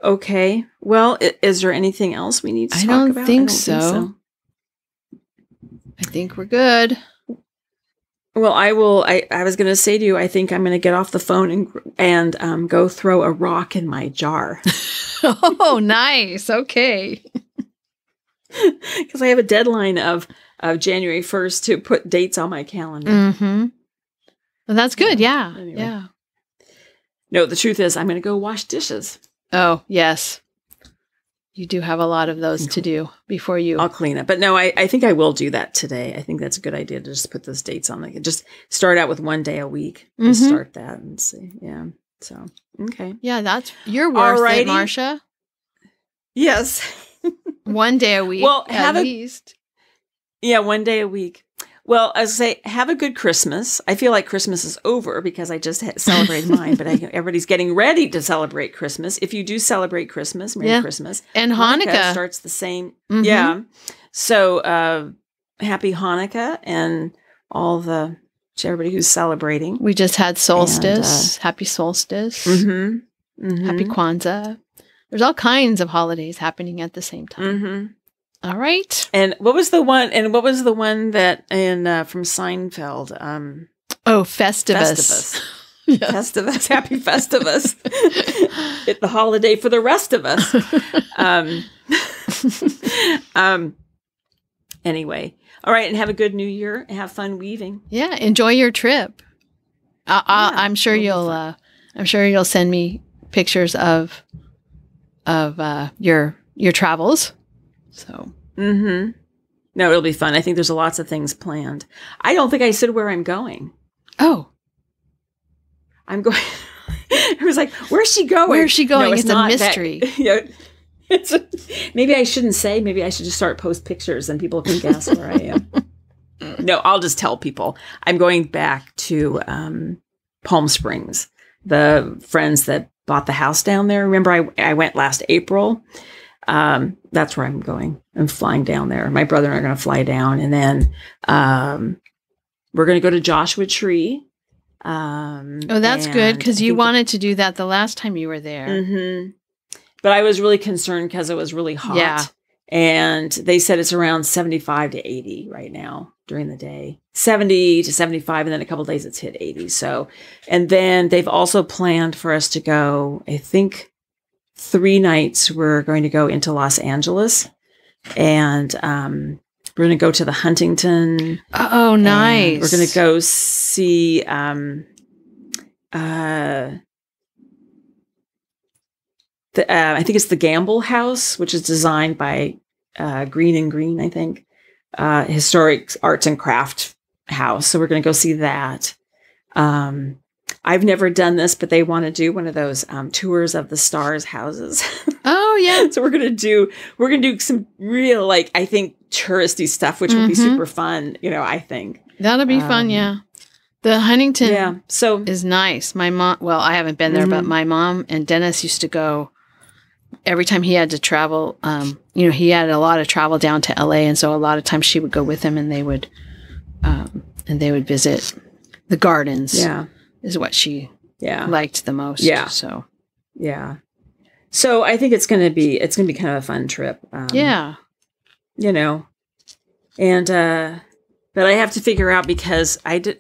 Okay. Well, is there anything else we need to talk about? I don't think so. I think we're good. Well, I was going to say to you, I think I'm going to get off the phone and go throw a rock in my jar. Oh, nice. Okay. Because I have a deadline of January 1st to put dates on my calendar. Mm-hmm. Well, that's good. Yeah. Anyway. Yeah. No, the truth is I'm going to go wash dishes. Oh, yes. You do have a lot of those to do before you... I'll clean it. But no, I think I will do that today. I think that's a good idea to just put those dates on. Just start out with 1 day a week. Just start that and see. Yeah. So, okay. Yeah, you're worth it, Marsha. Yes. 1 day a week, well, at least. Yeah, 1 day a week. Well, as I say, have a good Christmas. I feel like Christmas is over because I just celebrated mine, but everybody's getting ready to celebrate Christmas. If you do celebrate Christmas, Merry Christmas. And Hanukkah starts the same. Mm-hmm. Yeah. So happy Hanukkah and to everybody who's celebrating. We just had solstice. Happy solstice. Mm-hmm. Mm-hmm. Happy Kwanzaa. There's all kinds of holidays happening at the same time. Mm-hmm. All right. And what was the one that from Seinfeld? Festivus. Yeah. Festivus. Happy Festivus. It's the holiday for the rest of us. Anyway. All right. And have a good New Year. And have fun weaving. Yeah. Enjoy your trip. I'm sure you'll send me pictures of your travels. So. Mm-hmm. No, it'll be fun. I think there's lots of things planned. I don't think I said where I'm going. Oh. I'm going. I was like, where's she going? Where's she going? No, it's a mystery. Maybe I shouldn't say. Maybe I should just start post pictures and people can guess where I am. No, I'll just tell people. I'm going back to Palm Springs. The friends that bought the house down there. Remember, I went last April. That's where I'm going. I'm flying down there. My brother and I are going to fly down, and then we're going to go to Joshua Tree. That's good because you wanted to do that the last time you were there. Mm-hmm. But I was really concerned because it was really hot. Yeah. And they said it's around 75 to 80 right now during the day. 70 to 75, and then a couple of days it's hit 80. So, and then they've also planned for us to go, I think 3 nights we're going to go into Los Angeles. And we're going to go to the Huntington. Oh, nice. We're going to go see I think it's the Gamble House, which is designed by Green and Green, I think. Historic arts and craft house. So we're going to go see that. I've never done this, but they want to do one of those tours of the stars houses. Oh yeah. So we're going to do some real, like, I think touristy stuff, which will be super fun. I think that'll be fun. Yeah. The Huntington so is nice. My mom, well, I haven't been there, but my mom and Dennis used to go every time he had to travel. He had a lot of travel down to LA. And so a lot of times she would go with him and they would visit the gardens. Yeah. Is what she liked the most. Yeah. So, yeah. So I think it's going to be kind of a fun trip. Yeah. And, but I have to figure out because I knew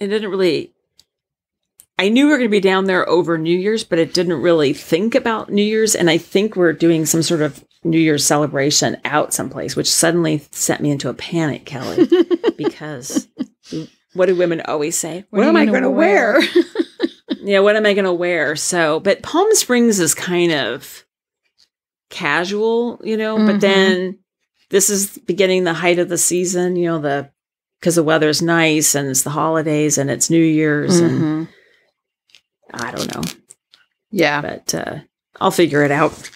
we were going to be down there over New Year's, but it didn't really think about New Year's. And I think we're doing some sort of New Year's celebration out someplace, which suddenly sent me into a panic, Kelly, because what do women always say? What am I going to wear? Yeah. What am I going to wear? So, but Palm Springs is kind of casual, but then this is beginning the height of the season, because the weather's nice and it's the holidays and it's New Year's and I don't know. Yeah. But I'll figure it out.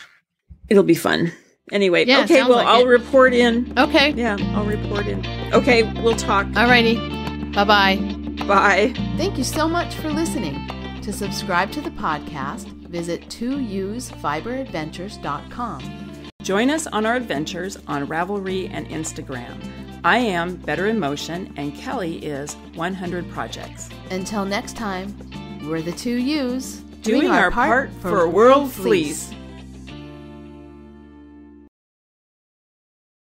It'll be fun. Anyway, okay, well, like I'll report in. Okay. Yeah, I'll report in. Okay, we'll talk. Alrighty. Bye-bye. Bye. Thank you so much for listening. To subscribe to the podcast, visit 2ewesfiberadventures.com. Join us on our adventures on Ravelry and Instagram. I am Better in Motion, and Kelly is 100 Projects. Until next time, we're the Two Ewes doing our part for World Fleece.